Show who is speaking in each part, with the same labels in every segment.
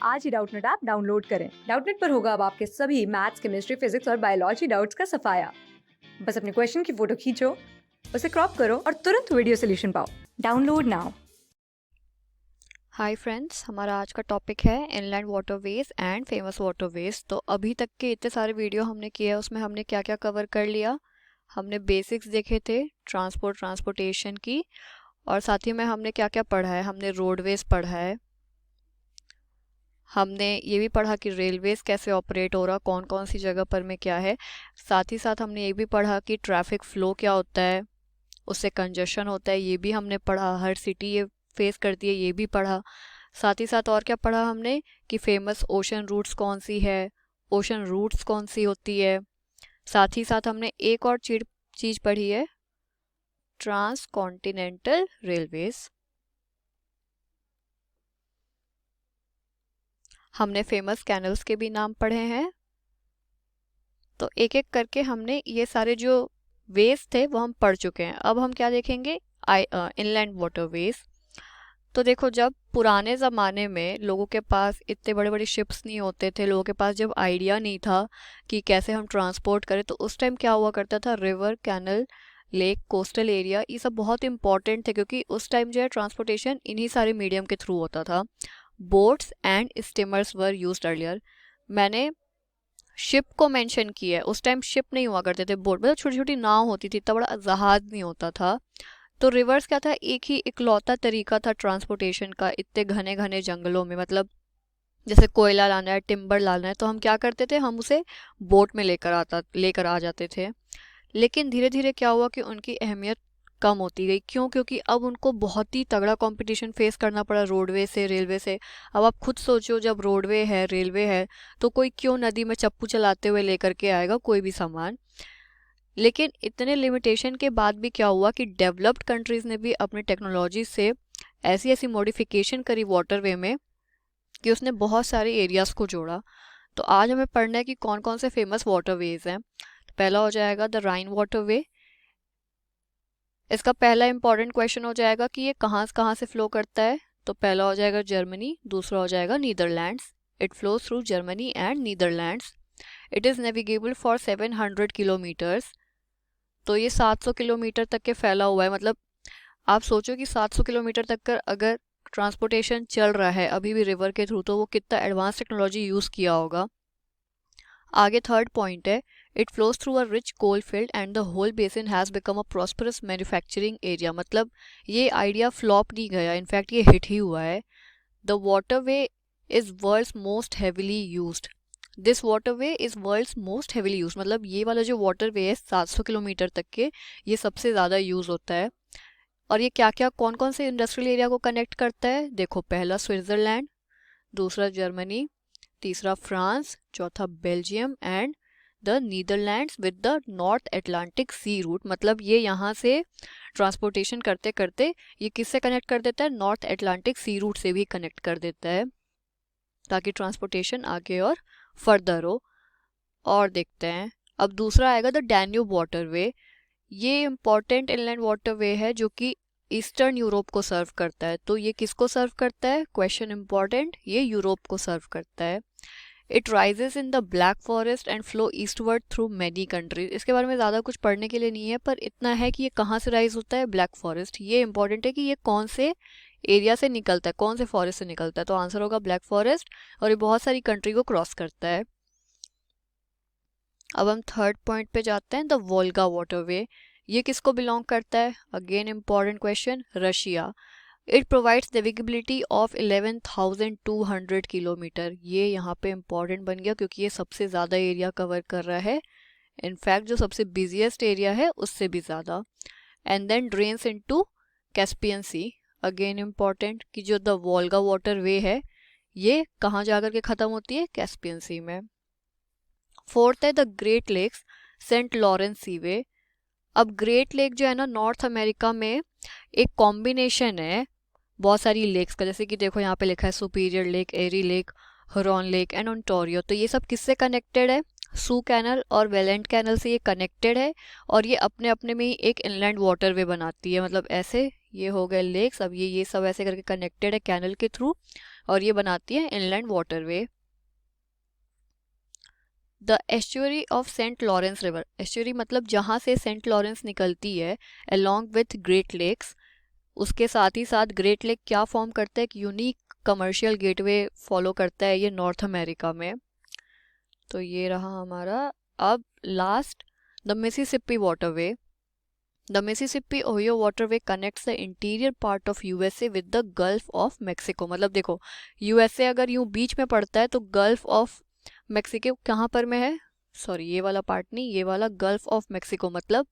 Speaker 1: आज ही Doubtnut app download करें। Doubtnut पर होगा अब आपके सभी मैथ्स, केमिस्ट्री, फिजिक्स और बायोलॉजी डाउट्स का सफाया। बस अपने क्वेश्चन की फोटो खींचो, उसे क्रॉप करो और तुरंत वीडियो सोल्यूशन पाओ। Download now.
Speaker 2: हाय फ्रेंड्स, हमारा आज का टॉपिक है inland waterways and famous waterways. तो अभी तक के इतने सारे वीडियो हमने किए हैं, उसमें हमने क्या क्या कवर कर लिया। हमने बेसिक्स देखे थे ट्रांसपोर्टेशन की, और साथ ही में हमने क्या क्या पढ़ा है। हमने रोडवेज पढ़ा है, हमने ये भी पढ़ा कि रेलवेज कैसे ऑपरेट हो रहा, कौन कौन सी जगह पर में क्या है। साथ ही साथ हमने ये भी पढ़ा कि ट्रैफिक फ्लो क्या होता है, उससे कंजेशन होता है, ये भी हमने पढ़ा। हर सिटी ये फेस करती है, ये भी पढ़ा। साथ ही साथ और क्या पढ़ा हमने कि फेमस ओशन रूट्स कौन सी है, ओशन रूट्स कौन सी होती है। साथ ही साथ हमने एक और चीज पढ़ी है, ट्रांस कॉन्टिनेंटल रेलवेज। हमने फेमस कैनल्स के भी नाम पढ़े हैं। तो एक एक करके हमने ये सारे जो वेज थे वो हम पढ़ चुके हैं। अब हम क्या देखेंगे, इनलैंड वाटरवेज। तो देखो, जब पुराने ज़माने में लोगों के पास इतने बड़े बड़े शिप्स नहीं होते थे, लोगों के पास जब आइडिया नहीं था कि कैसे हम ट्रांसपोर्ट करें, तो उस टाइम क्या हुआ करता था, river, canal, lake, coastal area, ये सब बहुत इंपॉर्टेंट थे, क्योंकि उस टाइम जो है ट्रांसपोर्टेशन इन्हीं सारे मीडियम के थ्रू होता था। Boats and steamers were used earlier. मैंने शिप को मेंशन किया है, उस टाइम शिप नहीं हुआ करते थे, बोट मतलब छोटी छोटी नाव होती थी, इतना बड़ा जहाज नहीं होता था। तो रिवर्स क्या था, एक ही इकलौता तरीका था ट्रांसपोर्टेशन का इतने घने घने जंगलों में। मतलब जैसे कोयला लाना है, टिम्बर लाना है, तो हम क्या करते थे, हम उसे बोट में लेकर आ जाते थे। लेकिन धीरे धीरे क्या हुआ कि उनकी अहमियत कम होती गई। क्यों? क्योंकि अब उनको बहुत ही तगड़ा कंपटीशन फेस करना पड़ा रोडवे से, रेलवे से। अब आप खुद सोचो, जब रोडवे है, रेलवे है, तो कोई क्यों नदी में चप्पू चलाते हुए लेकर के आएगा कोई भी सामान। लेकिन इतने लिमिटेशन के बाद भी क्या हुआ कि डेवलप्ड कंट्रीज ने भी अपनी टेक्नोलॉजी से ऐसी ऐसी मॉडिफिकेशन करी वाटरवे में कि उसने बहुत सारे एरियाज को जोड़ा। तो आज हमें पढ़ना है कि कौन कौन से फेमस वाटरवेज हैं। तो पहला हो जाएगा द राइन वाटरवे। इसका पहला इंपॉर्टेंट क्वेश्चन हो जाएगा कि ये कहाँ से फ्लो करता है। तो पहला हो जाएगा जर्मनी, दूसरा हो जाएगा Netherlands. It flows through Germany and Netherlands. It is navigable for 700 kilometres. तो ये 700 किलोमीटर तक के फैला हुआ है। मतलब आप सोचो कि 700 किलोमीटर तक का अगर ट्रांसपोर्टेशन चल रहा है अभी भी रिवर के थ्रू, तो वो कितना एडवांस टेक्नोलॉजी यूज़ किया होगा। आगे थर्ड पॉइंट है, it flows through a rich coal field and the whole basin has become a prosperous manufacturing area. मतलब ये आइडिया फ्लॉप नहीं गया, इनफैक्ट ये हिट ही हुआ है। The waterway is world's most heavily used. This waterway is world's most heavily used. मतलब ये वाला जो वाटरवे है 700 किलोमीटर तक के, ये सबसे ज़्यादा यूज़ होता है। और ये क्या क्या कौन कौन से इंडस्ट्रियल एरिया को कनेक्ट करता है, देखो, पहला स्विट्जरलैंड, दूसरा जर्मनी, तीसरा फ्रांस, चौथा Belgium and the Netherlands with the North Atlantic sea route. मतलब ये यहाँ से ट्रांसपोर्टेशन करते करते ये किससे कनेक्ट कर देता है, नॉर्थ अटलांटिक सी रूट से भी कनेक्ट कर देता है, ताकि ट्रांसपोर्टेशन आगे और फर्दर हो। और देखते हैं, अब दूसरा आएगा द डैन्यूब वाटरवे। ये इंपॉर्टेंट इनलैंड वाटरवे है जो कि ईस्टर्न यूरोप को सर्व करता है। तो ये किसको सर्व करता है, क्वेश्चन इंपॉर्टेंट, ये यूरोप को सर्व करता है। It rises in the black forest and flow eastward through many countries. इसके बारे में ज़्यादा कुछ पढ़ने के लिए नहीं है, पर इतना है कि ये कहाँ से राइज होता है, ब्लैक फॉरेस्ट। ये इंपॉर्टेंट है कि ये कौन से एरिया से निकलता है, कौन से फॉरेस्ट से निकलता है। तो आंसर होगा ब्लैक फॉरेस्ट, और ये बहुत सारी कंट्री को क्रॉस करता है। अब हम थर्ड पॉइंट पे जाते हैं, द वोल्गा वाटरवे। ये किसको बिलोंग करता है, again important question, Russia. It provides navigability of 11,200 kilometre. ये यहाँ पे इंपॉर्टेंट बन गया क्योंकि ये सबसे ज़्यादा एरिया कवर कर रहा है, इनफैक्ट जो सबसे बिजिएस्ट एरिया है उससे भी ज़्यादा। And then drains into Caspian sea. Again important कि जो द वोल्गा वाटर वे है ये कहाँ जाकर के ख़त्म होती है, कैस्पियन सी में। फोर्थ है the Great Lakes, Saint Lawrence Seaway. अब ग्रेट लेक जो है ना, नॉर्थ अमेरिका में एक कॉम्बिनेशन है बहुत सारी लेक्स का। जैसे कि देखो यहाँ पे लिखा है superior lake, Erie lake, Huron lake and Ontario. तो ये सब किससे कनेक्टेड है, सू कैनल और वेलेंट कैनल से ये कनेक्टेड है, और ये अपने अपने में ही एक इनलैंड वाटरवे बनाती है। मतलब ऐसे ये हो गए लेक्स, अब ये सब ऐसे करके कनेक्टेड है कैनल के थ्रू, और ये बनाती है inland waterway. The estuary of Saint Lawrence river, estuary मतलब जहाँ से सेंट लॉरेंस निकलती है अलॉन्ग विथ ग्रेट लेक्स, उसके साथ ही साथ ग्रेट लेक क्या फॉर्म करता है, एक यूनिक कमर्शियल गेटवे फॉलो करता है ये नॉर्थ अमेरिका में। तो ये रहा हमारा। अब last, the Mississippi waterway. The Mississippi Ohio waterway connects the interior part of USA with the gulf of Mexico. मतलब देखो, यूएसए अगर यूं बीच में पड़ता है तो गल्फ ऑफ मेक्सिको कहाँ पर में है, सॉरी ये वाला पार्ट नहीं, ये वाला गल्फ ऑफ मेक्सिको, मतलब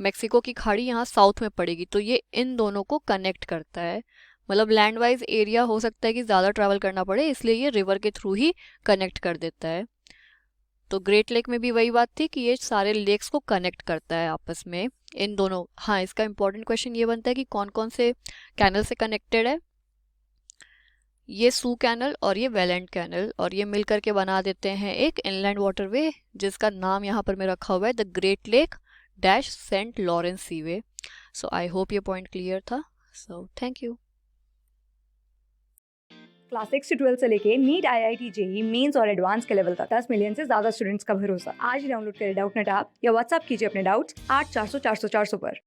Speaker 2: मेक्सिको की खाड़ी यहाँ साउथ में पड़ेगी, तो ये इन दोनों को कनेक्ट करता है। मतलब लैंड वाइज एरिया हो सकता है कि ज़्यादा ट्रैवल करना पड़े, इसलिए ये रिवर के थ्रू ही कनेक्ट कर देता है। तो ग्रेट लेक में भी वही बात थी कि ये सारे लेक्स को कनेक्ट करता है आपस में इन दोनों। हाँ, इसका इंपॉर्टेंट क्वेश्चन ये बनता है कि कौन कौन से कैनल से कनेक्टेड है। ये सू कैनल और ये वेलेंट कैनल, और ये मिल करके बना देते हैं एक इनलैंड वाटरवे जिसका नाम यहाँ पर मैं रखा हुआ है the Great Lake dash Saint Lawrence Seaway. So I hope ये पॉइंट क्लियर था। So thank you.
Speaker 1: क्लास 6 से 12 से लेके नीट, IIT, जेई मेंस और एडवांस के लेवल तक 10 मिलियन से ज्यादा स्टूडेंट्स का भरोसा। आज ही डाउनलोड करें डाउटनेट ऐप या व्हाट्सएप कीजिए अपने डाउट्स 8400 400 400 पर।